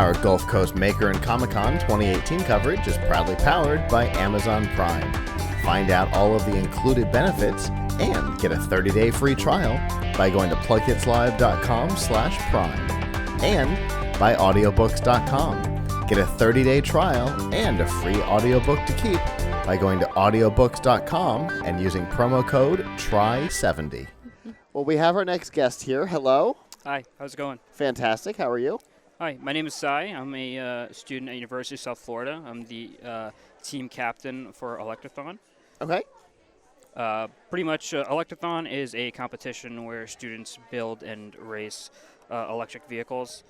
Our Gulf Coast Maker and Comic-Con 2018 coverage is proudly powered by Amazon Prime. Find out all of the included benefits and get a 30-day free trial by going to PLuGHiTzLive.com/prime and by audiobooks.com. Get a 30-day trial and a free audiobook to keep by going to audiobooks.com and using promo code TRY70. Well, we have our next guest here. Hello. Hi, how's it going? Fantastic. How are you? Hi, my name is Sai. I'm a student at University of South Florida. I'm the team captain for Electrathon. Okay. Pretty much, Electrathon is a competition where students build and race electric vehicles.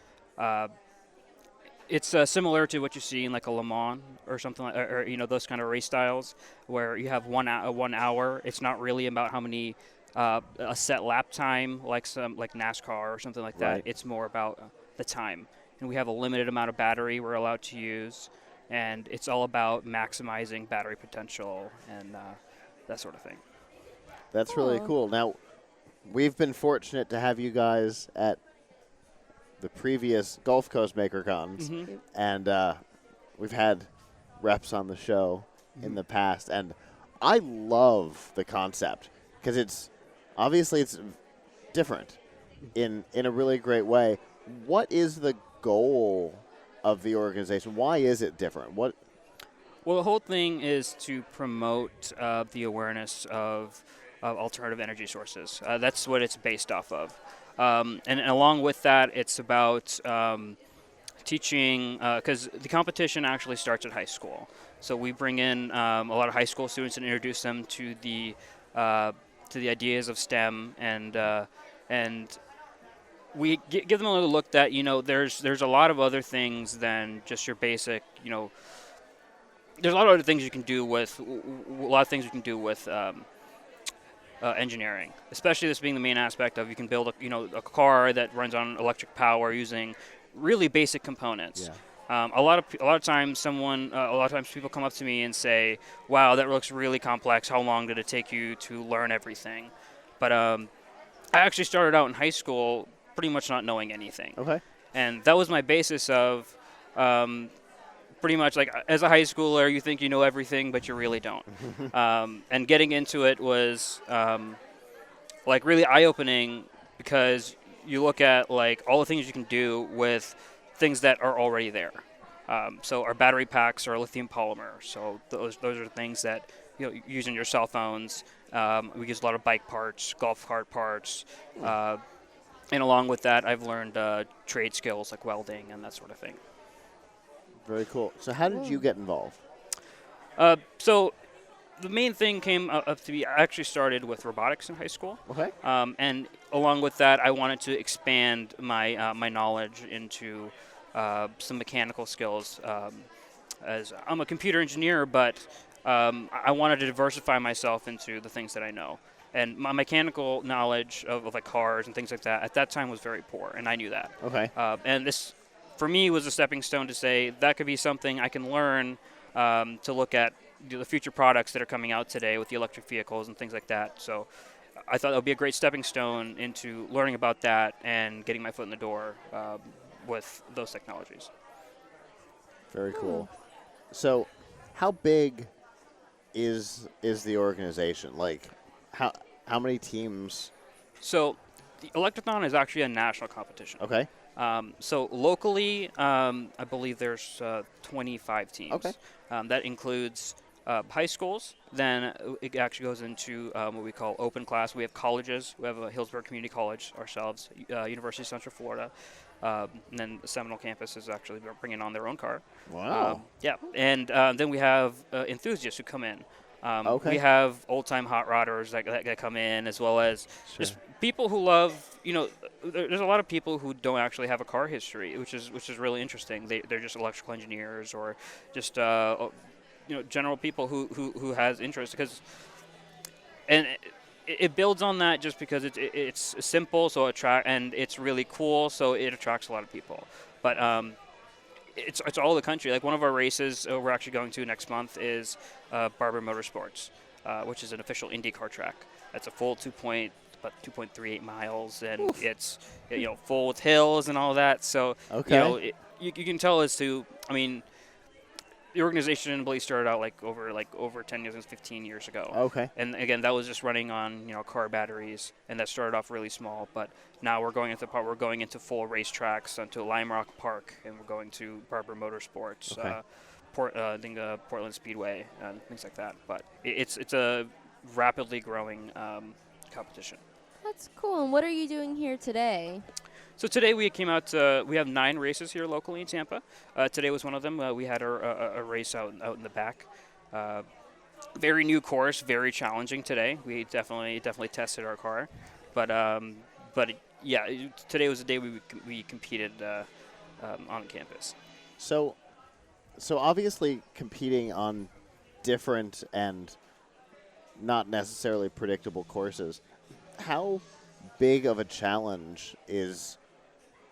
It's similar to what you see in like a Le Mans or something, or those kind of race styles where you have 1 hour. It's not really about how many a set lap time like NASCAR or something like that. Right. It's more about the time. And we have a limited amount of battery we're allowed to use, and it's all about maximizing battery potential and that sort of thing. That's really cool. Now, we've been fortunate to have you guys at the previous Gulf Coast Maker Cons, and we've had reps on the show in the past, and I love the concept because it's different in a really great way. What is the goal of the organization? Why is it different? Well, the whole thing is to promote the awareness of alternative energy sources. That's what it's based off of. And along with that, it's about teaching, because the competition actually starts at high school. So we bring in a lot of high school students and introduce them to the ideas of STEM, and we give them a little look that there's a lot of other things than just your basic There's a lot of other things you can do with engineering, especially this being the main aspect of you can build a car that runs on electric power using really basic components. Yeah. A lot of times people come up to me and say, "Wow, that looks really complex. How long did it take you to learn everything?" But I actually started out in high school pretty much not knowing anything. Okay. And that was my basis of pretty much like as a high schooler, you think you know everything, but you really don't. And getting into it was like really eye-opening because you look at like all the things you can do with things that are already there. So our battery packs are lithium polymer. So those are things that you use in your cell phones. We use a lot of bike parts, golf cart parts. And along with that, I've learned trade skills like welding and that sort of thing. Very cool. So how did you get involved? So the main thing came up to be, I actually started with robotics in high school. Okay. And along with that, I wanted to expand my my knowledge into some mechanical skills. As I'm a computer engineer, but I wanted to diversify myself into the things that I know. And my mechanical knowledge of like cars and things like that at that time was very poor, and I knew that. Okay. And this, for me, was a stepping stone to say that could be something I can learn to look at the future products that are coming out today with the electric vehicles and things like that. So I thought it would be a great stepping stone into learning about that and getting my foot in the door with those technologies. Very cool. So how big is the organization? Like, how many teams? So the Electrathon is actually a national competition. Okay. So locally, I believe there's 25 teams. Okay. That includes high schools. Then it actually goes into what we call open class. We have colleges. We have a Hillsborough Community College ourselves, University of Central Florida. And then the Seminole campus is actually bringing on their own car. Wow. Yeah. And then we have enthusiasts who come in. Okay. We have old-time hot rodders that come in, as well as just people who love, there's a lot of people who don't actually have a car history, which is really interesting. They're just electrical engineers or just, general people who has interest. And it builds on that just because it's simple, and it's really cool, so it attracts a lot of people. But it's all the country. Like one of our races we're actually going to next month is Barber Motorsports, which is an official IndyCar track. That's a full 2.38 miles, and it's full with hills and all that. So okay. you can tell as to, I mean, the organization in Belize started out over 10 years, 15 years ago. Okay. And again, that was just running on car batteries, and that started off really small. But now we're going into full racetracks, onto Lime Rock Park, and we're going to Barber Motorsports, Okay. Portland Speedway, and things like that. But it's a rapidly growing competition. That's cool. And what are you doing here today? So today we came out. We have 9 races here locally in Tampa. Today was one of them. We had a race out in the back. Very new course, very challenging today. We definitely tested our car, but yeah, today was the day we competed on campus. So obviously competing on different and not necessarily predictable courses, how big of a challenge is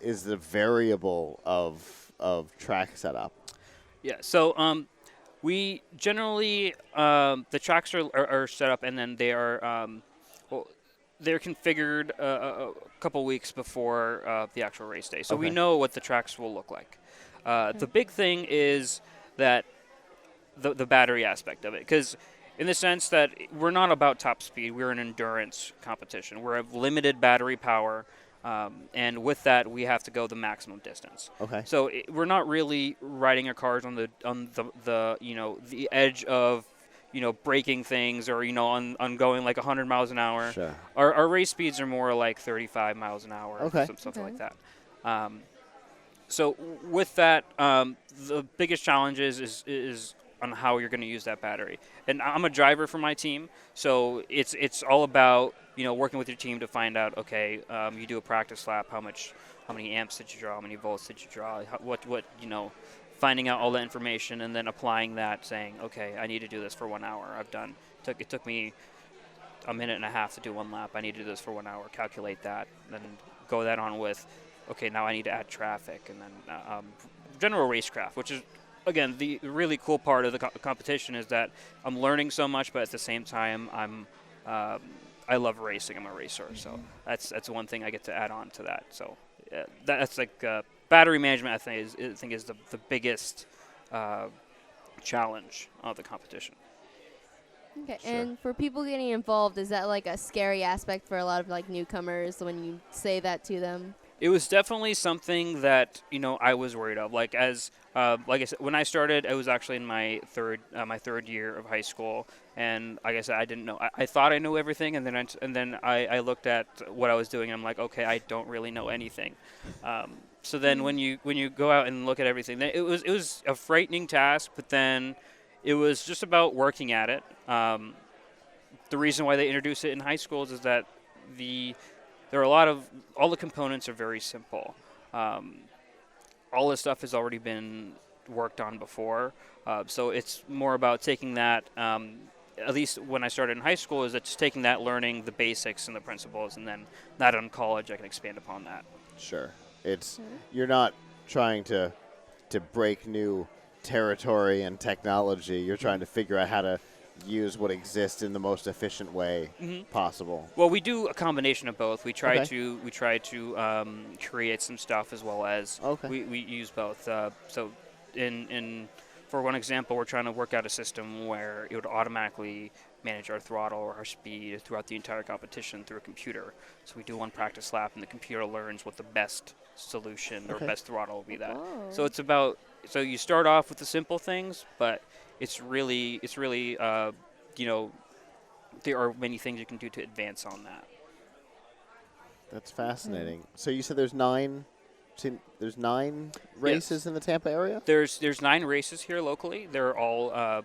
the variable of track setup? Yeah, so we generally the tracks are set up, and then they are they're configured a couple weeks before the actual race day, so we know what the tracks will look like. The big thing is that the battery aspect of it, because in the sense that we're not about top speed, we're an endurance competition. We're of limited battery power. And with that, we have to go the maximum distance. Okay. So we're not really riding our cars on the edge of breaking things, or on going like 100 miles an hour. Sure. Our race speeds are more like 35 miles an hour. Okay. Something like that. So with that, the biggest challenge is on how you're going to use that battery. And I'm a driver for my team, so it's all about working with your team to find out, okay, you do a practice lap, how many amps did you draw, how many volts did you draw, finding out all the information, and then applying that, saying, okay, I need to do this for 1 hour. It took me a minute and a half to do 1 lap. I need to do this for 1 hour. Calculate that, then go that on with, okay, now I need to add traffic, and then general racecraft, which is, again, the really cool part of the competition is that I'm learning so much, but at the same time, I love racing. I'm a racer, so that's one thing I get to add on to that. So that's like battery management. I think is the biggest challenge of the competition. Okay, Sure. and for people getting involved, is that like a scary aspect for a lot of like newcomers when you say that to them? It was definitely something that I was worried of. Like I said, when I started, I was actually in my third year of high school, and like I said, I didn't know. I thought I knew everything, and then I looked at what I was doing, and I'm like, okay, I don't really know anything. So then when you go out and look at everything, it was a frightening task, but then it was just about working at it. The reason why they introduced it in high schools is that there are all the components are very simple. All this stuff has already been worked on before, so it's more about taking that. At least when I started in high school, is that just taking that, learning the basics and the principles, and then that in college I can expand upon that. Sure. You're not trying to break new territory and technology. You're trying to figure out how to use what exists in the most efficient way possible. Well, we do a combination of both. We try Okay. to create some stuff as well as we use both. So for one example, we're trying to work out a system where it would automatically manage our throttle or our speed throughout the entire competition through a computer. So we do 1 practice lap, and the computer learns what the best solution or best throttle will be that. Oh. So it's about, so you start off with the simple things, but it's really there are many things you can do to advance on that. That's fascinating. So you said there's 9 races in the Tampa area? There's 9 races here locally. They're all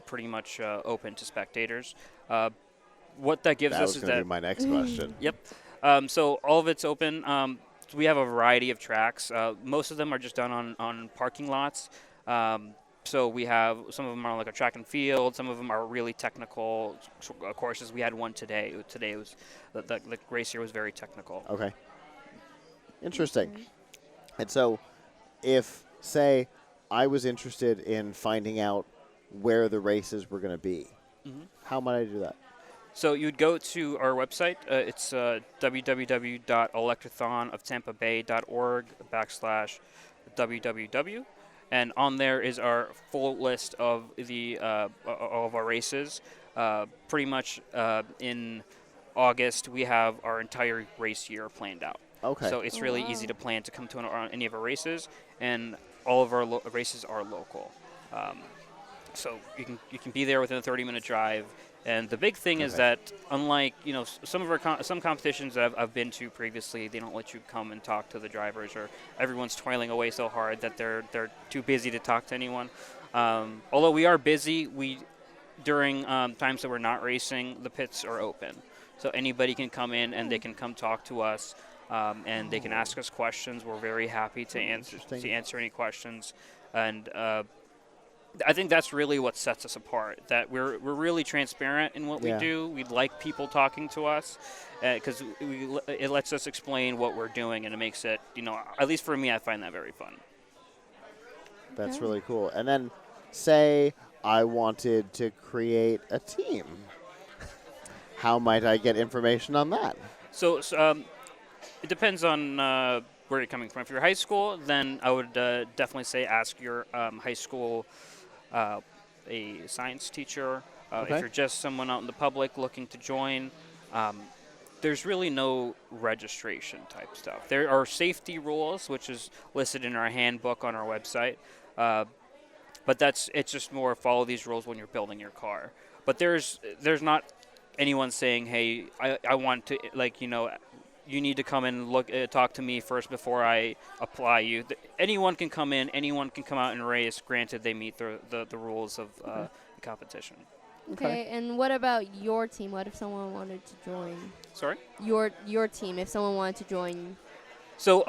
pretty much open to spectators. What that gives us is that was going that to be my next question. Yep. So all of it's open. So we have a variety of tracks. Most of them are just done on parking lots. So we have some of them are like a track and field. Some of them are really technical courses. We had one today. Today was the race here was very technical. Okay. Interesting. And so if, say, I was interested in finding out where the races were going to be, how might I do that? So you'd go to our website. It's www.electrathonoftampabay.org www. And on there is our full list of all of our races. Pretty much in August, we have our entire race year planned out. Okay. So it's really easy to plan to come to any of our races, and all of our races are local. So you can be there within a 30-minute drive. And the big thing is that, unlike some competitions that I've been to previously, they don't let you come and talk to the drivers, or everyone's toiling away so hard that they're too busy to talk to anyone. Although we are busy, during times that we're not racing, the pits are open, so anybody can come in and they can come talk to us, and they can ask us questions. We're very happy to answer any questions, and I think that's really what sets us apart, that we're really transparent in what we do. We like people talking to us because it lets us explain what we're doing, and it makes it, at least for me, I find that very fun. That's really cool. And then say I wanted to create a team. How might I get information on that? So it depends on where you're coming from. If you're high school, then I would definitely say ask your high school a science teacher. If you're just someone out in the public looking to join, there's really no registration type stuff. There are safety rules, which is listed in our handbook on our website, but it's just more follow these rules when you're building your car. But there's not anyone saying, hey, I want to, you need to come and talk to me first before I apply you. Anyone can come in, anyone can come out and race, granted they meet the rules of the competition. Okay, and what about your team? What if someone wanted to join? Sorry? Your team, if someone wanted to join. So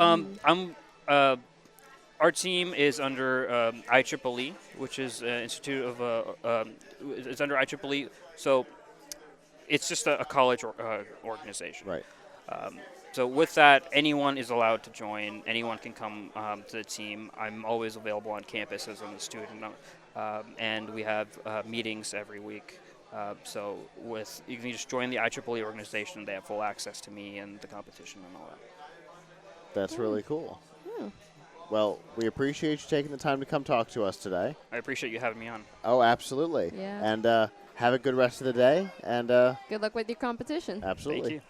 our team is under IEEE, which is Institute of it's under IEEE. So it's just a college organization. Right. So with that, anyone is allowed to join. Anyone can come to the team. I'm always available on campus as I'm a student, and we have meetings every week. So you can just join the IEEE organization. They have full access to me and the competition and all that. That's really cool. Yeah. Well, we appreciate you taking the time to come talk to us today. I appreciate you having me on. Oh, absolutely. Yeah. And have a good rest of the day. And good luck with your competition. Absolutely. Thank you.